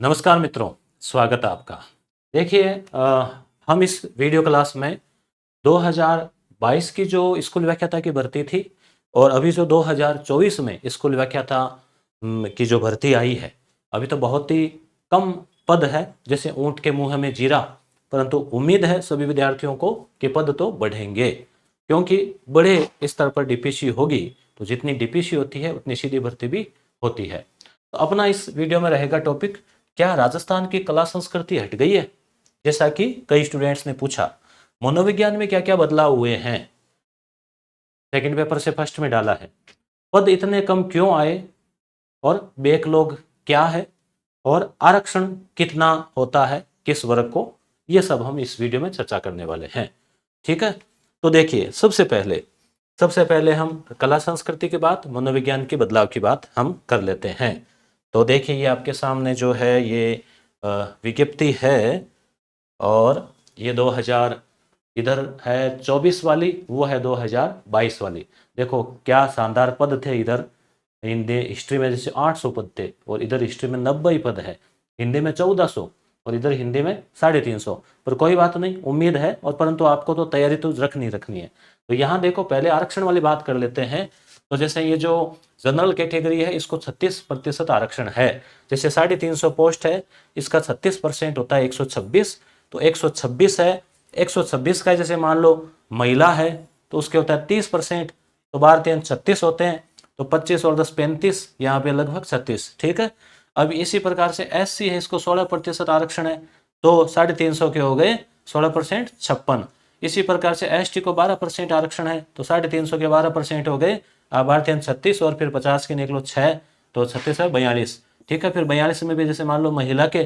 नमस्कार मित्रों, स्वागत है आपका। देखिए हम इस वीडियो क्लास में 2022 की जो स्कूल व्याख्याता की भर्ती थी और अभी जो 2024 में स्कूल व्याख्याता की जो भर्ती आई है, अभी तो बहुत ही कम पद है, जैसे ऊंट के मुंह में जीरा। परंतु उम्मीद है सभी विद्यार्थियों को कि पद तो बढ़ेंगे, क्योंकि बड़े स्तर पर डीपीसी होगी तो जितनी डीपीसी होती है उतनी सीधी भर्ती भी होती है। तो अपना इस वीडियो में रहेगा टॉपिक, क्या राजस्थान की कला संस्कृति हट गई है? जैसा कि कई स्टूडेंट्स ने पूछा, मनोविज्ञान में क्या क्या बदलाव हुए हैं, सेकंड पेपर से फर्स्ट में डाला है, पद इतने कम क्यों आए, और बैकलॉग क्या है, और आरक्षण कितना होता है किस वर्ग को, ये सब हम इस वीडियो में चर्चा करने वाले हैं। ठीक है, तो देखिए सबसे पहले हम कला संस्कृति की बात, मनोविज्ञान के बदलाव की बात हम कर लेते हैं। तो देखिए ये आपके सामने जो है ये विज्ञप्ति है, और ये 2000 इधर है 24 वाली, वो है 2022 वाली। देखो क्या शानदार पद थे इधर। हिंदी हिस्ट्री में जैसे 800 पद थे, और इधर हिस्ट्री में 90 पद है, हिंदी में 1400 और इधर हिंदी में 350। पर कोई बात नहीं, उम्मीद है, और परंतु आपको तो तैयारी तो रखनी है। तो यहाँ देखो पहले आरक्षण वाली बात कर लेते हैं। तो जैसे ये जो जनरल कैटेगरी है इसको 36% आरक्षण है। जैसे 350 पोस्ट है, इसका 36% होता है 126। तो 126 है, 126 का जैसे मान लो महिला है तो उसके होता है 30%। तो 12×3 = 36 होते हैं, तो 25 और 10 35, यहाँ पे लगभग 36। ठीक है, अब इसी प्रकार से SC है, इसको 16% आरक्षण है, तो 350 के हो गए 16% 56। इसी प्रकार से ST को 12% आरक्षण है, तो 350 के 12% हो गए 12×3 = 36, और फिर 50 के निकलो 6, तो 36 है 42। ठीक है, फिर 42 में भी जैसे मान लो महिला के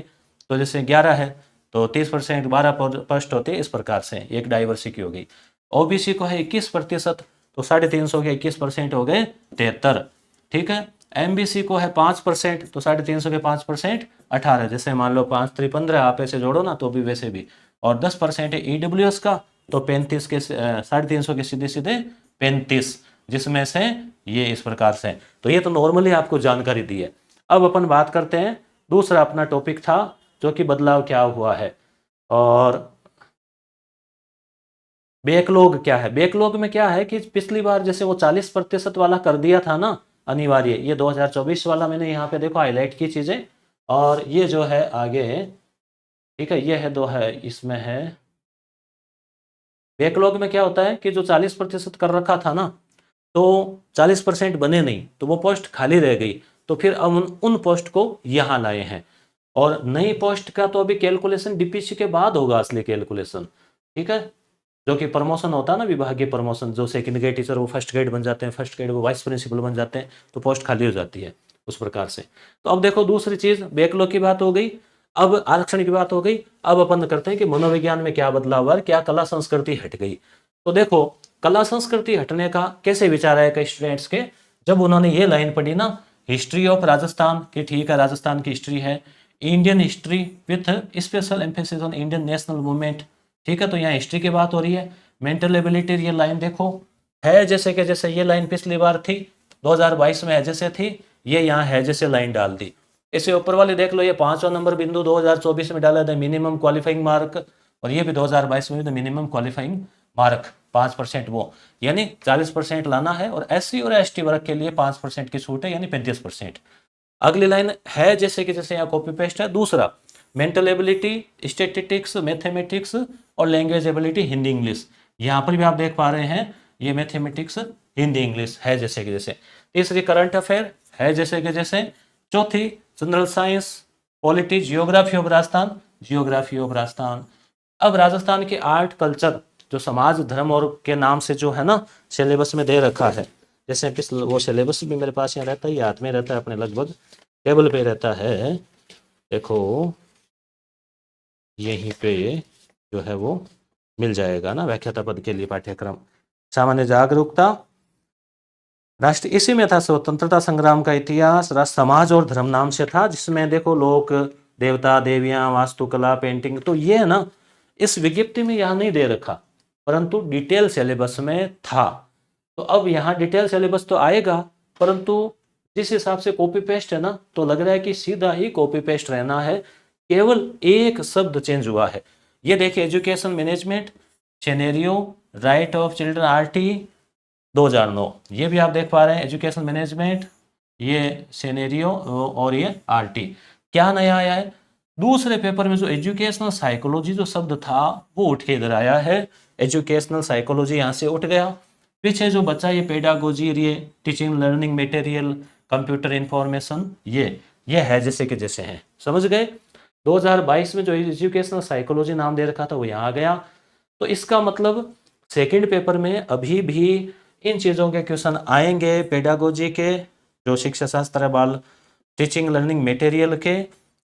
तो जैसे 11 है, तो 30% 12% होते हैं, इस प्रकार से एक डाइवर्सिटी होगी। OBC को है 21%, तो 350 के 21% हो गए 73। ठीक है, MBC को है 5%, तो 350 के 5% 18। जैसे मान लो 5 3 15, आप ऐसे जोड़ो ना तो भी वैसे भी। और 10% है EWS का, तो 35 के 350 के सीधे सीधे 35, जिसमें से ये इस प्रकार से। तो ये तो नॉर्मली आपको जानकारी दी है। अब अपन बात करते हैं, दूसरा अपना टॉपिक था जो कि बदलाव क्या हुआ है, और बैकलॉग क्या है। बैकलॉग में क्या है कि पिछली बार जैसे वो 40% वाला कर दिया था ना अनिवार्य, ये 2024 वाला मैंने यहाँ पे देखो हाईलाइट की चीजें, और ये जो है आगे, ठीक है, ये है दो है, इसमें है बैकलॉग में क्या होता है कि जो 40% कर रखा था ना, तो 40% बने नहीं, तो वो पोस्ट खाली रह गई। तो फिर अब उन पोस्ट को यहाँ लाए हैं, और नई पोस्ट का तो अभी कैलकुलेशन डीपीसी के बाद होगा, असली कैलकुलेशन। ठीक है, जो कि प्रमोशन होता है ना, विभागीय प्रमोशन, जो सेकंड ग्रेड टीचर वो फर्स्ट ग्रेड बन जाते हैं, फर्स्ट ग्रेड वो वाइस प्रिंसिपल बन जाते हैं, तो पोस्ट खाली हो जाती है उस प्रकार से। तो अब देखो दूसरी चीज, बैकलॉग की बात हो गई, अब आरक्षण की बात हो गई। अब अपन करते हैं कि मनोविज्ञान में क्या बदलाव हुआ, क्या कला संस्कृति हट गई। तो देखो कला संस्कृति हटने का कैसे विचार आया कई स्टूडेंट्स के, जब उन्होंने ये लाइन पढ़ी ना, हिस्ट्री ऑफ राजस्थान की, ठीक है राजस्थान की हिस्ट्री है, Indian history with special emphasis on Indian national movement. ठीक है, तो यहाँ हिस्ट्री की बात हो रही है। मेंटल एबिलिटी, ये लाइन देखो है जैसे कि जैसे ये लाइन पिछली बार थी 2022 में है जैसे थी, ये यहाँ है जैसे लाइन डाल दी। इसे ऊपर वाले देख लो, ये 5वां नंबर बिंदु 2024 में डाला था मिनिमम क्वालिफाइंग मार्क, और ये भी 2022 में भी मिनिमम क्वालिफाइंग मार्क 5%, वो यानी 40% लाना है, और SC और ST वर्ग के लिए 5% की छूट है, यानी 35%। अगली लाइन है जैसे कि जैसे यहाँ कॉपी पेस्ट है। दूसरा, मेंटल एबिलिटी, स्टैटिस्टिक्स, मैथमेटिक्स और लैंग्वेज एबिलिटी हिंदी इंग्लिश, यहाँ पर भी आप देख पा रहे हैं ये मैथमेटिक्स हिंदी इंग्लिश है जैसे कि जैसे। तीसरी, करंट अफेयर है जैसे कि जैसे। चौथी, general science, polity, geography of Rajasthan, geography of Rajasthan. अब राजस्थान के आर्ट कल्चर, जो समाज धर्म और के नाम से जो है ना सिलेबस में दे रखा है, जैसे वो सिलेबस भी मेरे पास यहाँ रहता है, ये हाथ में रहता है अपने, लगभग टेबल पे रहता है, देखो यहीं पे जो है वो मिल जाएगा ना, व्याख्याता पद के लिए पाठ्यक्रम। सामान्य जागरूकता, राष्ट्र, इसी में था स्वतंत्रता संग्राम का इतिहास, राष्ट्र समाज और धर्म नाम से था, जिसमें देखो लोक देवता देवियां, वास्तुकला, पेंटिंग, तो ये है ना इस विज्ञप्ति में यहाँ नहीं दे रखा, परंतु डिटेल सिलेबस में था। तो अब यहाँ डिटेल सिलेबस तो आएगा, परंतु जिस हिसाब से कॉपी पेस्ट है ना, तो लग रहा है कि सीधा ही कॉपी पेस्ट रहना है, केवल एक शब्द चेंज हुआ है। ये देखिए, education management scenario right of children RT 2009, ये भी आप देख पा रहे हैं, एजुकेशन मैनेजमेंट, ये सिनेरियो और ये आरटी। क्या नया आया है? दूसरे पेपर में जो एजुकेशनल साइकोलॉजी जो शब्द था वो उठ के इधर आया है, एजुकेशनल साइकोलॉजी यहाँ से उठ गया। पीछे जो बचा ये पेडागोजी, ये teaching learning material, computer information, ये है जैसे कि जैसे हैं, समझ गए। 2022 में जो एजुकेशनल साइकोलॉजी नाम दे रखा था वो यहाँ आ गया। तो इसका मतलब सेकंड पेपर में अभी भी इन चीज़ों के क्वेश्चन आएंगे, पेडागोजी के जो शिक्षा शास्त्र बाल टीचिंग लर्निंग मटेरियल के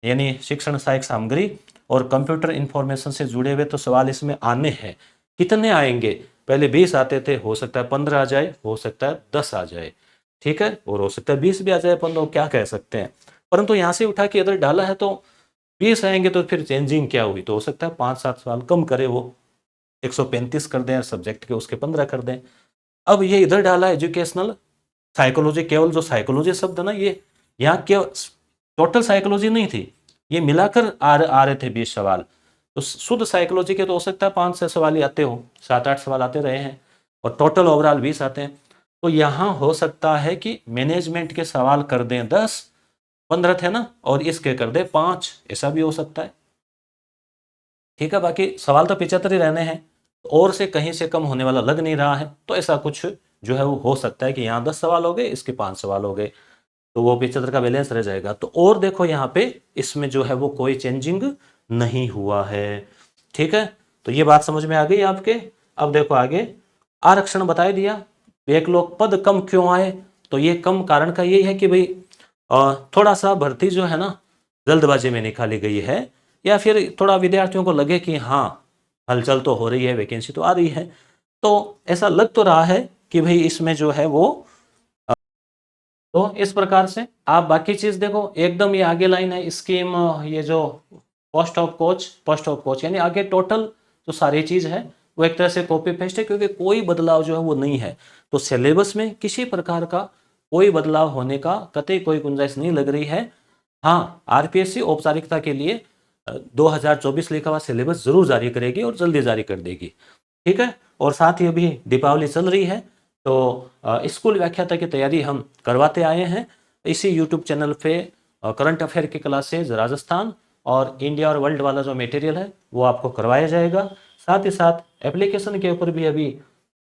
यानी शिक्षण सहायक सामग्री और कंप्यूटर इंफॉर्मेशन से जुड़े हुए तो सवाल इसमें आने हैं। कितने आएंगे? पहले 20 आते थे, हो सकता है 15 आ जाए, हो सकता है 10 आ जाए, ठीक है, और हो सकता है 20 भी आ जाए, 15, क्या कह सकते हैं। परंतु यहाँ से उठा के इधर डाला है तो 20 आएंगे, तो फिर चेंजिंग क्या हुई? तो हो सकता है 5-7 सवाल कम करे, वो 135 कर दें सब्जेक्ट के, उसके 15 कर दें। अब ये इधर डाला एजुकेशनल साइकोलॉजी, केवल जो साइकोलॉजी शब्द ना, ये यहाँ केवल टोटल साइकोलॉजी नहीं थी, ये मिलाकर आ रहे थे 20 सवाल। तो शुद्ध साइकोलॉजी के तो हो सकता है 5-6 सवाल ही आते हो, 7-8 सवाल आते रहे हैं, और टोटल ओवरऑल 20 आते हैं। तो यहाँ हो सकता है कि मैनेजमेंट के सवाल कर दें 10, 15 थे ना, और इसके कर दे 5, ऐसा भी हो सकता है, ठीक है। बाकी सवाल तो 75 ही रहने हैं, और से कहीं से कम होने वाला लग नहीं रहा है। तो ऐसा कुछ जो है वो हो सकता है कि यहाँ 10 सवाल हो गए, इसके 5 सवाल हो गए, तो वो 75 का बैलेंस रह जाएगा। तो और देखो यहाँ पे इसमें जो है वो कोई चेंजिंग नहीं हुआ है, ठीक है। तो ये बात समझ में आ गई आपके। अब देखो आगे, आरक्षण बता दिया, बैकलॉग पद कम क्यों आए? तो ये कम कारण का यही है कि भाई थोड़ा सा भर्ती जो है ना जल्दबाजी में निकाली गई है, या फिर थोड़ा विद्यार्थियों को लगे कि हाँ हलचल तो हो रही है, वैकेंसी तो आ रही है, तो ऐसा लग तो रहा है कि भाई इसमें जो है वो तो इस प्रकार से आप बाकी चीज देखो, एकदम ये आगे लाइन है स्कीम, ये जो पोस्ट ऑफ कोच यानी आगे टोटल जो सारी चीज है वो एक तरह से कॉपी पेस्ट है, क्योंकि कोई बदलाव जो है वो नहीं है। तो सिलेबस में किसी प्रकार का कोई बदलाव होने का कतई कोई गुंजाइश नहीं लग रही है। हाँ, आरपीएससी औपचारिकता के लिए 2024 लिखा हुआ सिलेबस जरूर जारी करेगी और जल्दी जारी कर देगी, ठीक है। और साथ ही अभी दीपावली चल रही है, तो स्कूल व्याख्याता की तैयारी हम करवाते आए हैं इसी यूट्यूब चैनल पे। करंट अफेयर की क्लासेज राजस्थान और इंडिया और वर्ल्ड वाला जो मटेरियल है वो आपको करवाया जाएगा। साथ ही साथ एप्लीकेशन के ऊपर भी अभी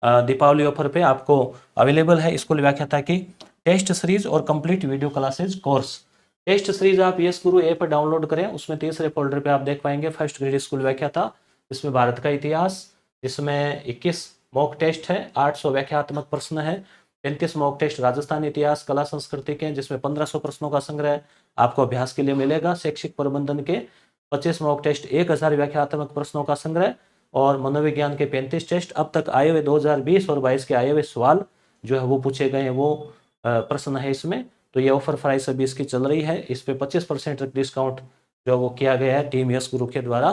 दीपावली ऑफर पे आपको अवेलेबल है स्कूल व्याख्याता की टेस्ट सीरीज और complete video classes course. Test series आप यस गुरु ऐप डाउनलोड करें, उसमें तीसरे फोल्डर पे आप देख पाएंगे फर्स्ट ग्रेड स्कूल व्याख्याता, इसमें भारत का इतिहास, इसमें 21 मॉक टेस्ट है, 800 व्याख्यात्मक प्रश्न है, 35 मॉक टेस्ट राजस्थान इतिहास कला संस्कृति के, जिसमें 1500 प्रश्नों का संग्रह आपको अभ्यास के लिए मिलेगा। शैक्षिक प्रबंधन के 25 मॉक टेस्ट, 1000 व्याख्यात्मक प्रश्नों का संग्रह, और मनोविज्ञान के 35 टेस्ट, अब तक आए हुए 2020 और 22 के आए हुए सवाल जो है वो पूछे गए हैं, वो प्रश्न है इसमें। तो ये ऑफर प्राइस अभी इसकी चल रही है, इस पे 25% तक डिस्काउंट जो वो किया गया है टीम यस गुरु के द्वारा।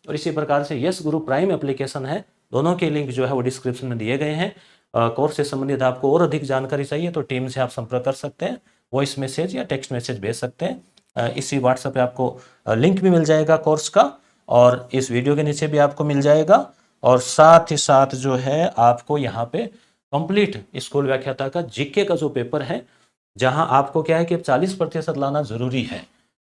और इसी प्रकार से यस गुरु प्राइम एप्लीकेशन है, दोनों के लिंक जो है वो डिस्क्रिप्शन में दिए गए हैं। कोर्स से संबंधित आपको और अधिक जानकारी चाहिए तो टीम से आप संपर्क कर सकते हैं, वॉइस मैसेज या टेक्स्ट मैसेज भेज सकते हैं। इसी व्हाट्सएप पे आपको लिंक भी मिल जाएगा कोर्स का, और इस वीडियो के नीचे भी आपको मिल जाएगा। और साथ ही साथ जो है आपको यहाँ पे कंप्लीट स्कूल व्याख्याता का जीके का जो पेपर है, जहां आपको क्या है कि 40% लाना जरूरी है।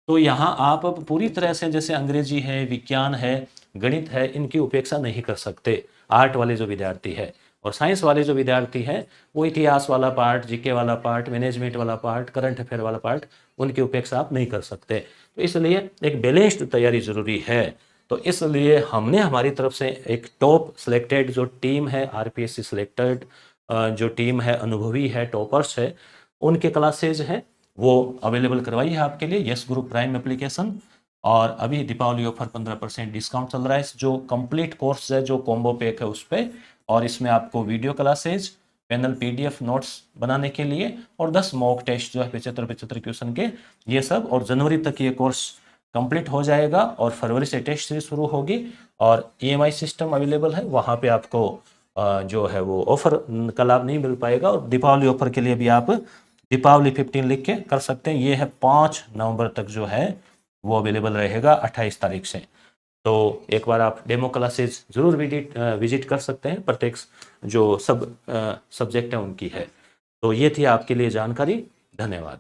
तो यहाँ आप अब पूरी तरह से जैसे अंग्रेजी है, विज्ञान है, गणित है, इनकी उपेक्षा नहीं कर सकते आर्ट वाले जो विद्यार्थी है। और साइंस वाले जो विद्यार्थी हैं वो इतिहास वाला पार्ट, जीके वाला पार्ट, मैनेजमेंट वाला पार्ट, करंट अफेयर वाला पार्ट, उनकी उपेक्षा आप नहीं कर सकते। तो इसलिए एक बैलेंस्ड तैयारी जरूरी है। तो इसलिए हमने हमारी तरफ से एक टॉप सिलेक्टेड जो टीम है, आरपीएससी सिलेक्टेड जो टीम है, अनुभवी है, टॉपर्स है, उनके क्लासेज हैं वो अवेलेबल करवाई है आपके लिए यस गुरु प्राइम एप्लीकेशन। और अभी दीपावली ऑफर 15% डिस्काउंट चल रहा है, जो कंप्लीट कोर्स है, जो कॉम्बो पैक है उस पर। और इसमें आपको video classes, panel PDF notes बनाने के लिए, और 10 मॉक टेस्ट जो है 75 क्वेश्चन के, ये सब। और जनवरी तक ये कोर्स कंप्लीट हो जाएगा और फरवरी से टेस्ट सीरीज शुरू होगी। और ईएमआई सिस्टम अवेलेबल है, वहाँ पे आपको जो है वो ऑफर का लाभ नहीं मिल पाएगा। और दीपावली ऑफर के लिए भी आप दीपावली 15 लिख के कर सकते हैं। ये है 5 नवंबर तक जो है वो अवेलेबल रहेगा 28 तारीख से। तो एक बार आप डेमो क्लासेस ज़रूर विजिट कर सकते हैं, प्रत्येक जो सब सब्जेक्ट है उनकी है। तो ये थी आपके लिए जानकारी। धन्यवाद।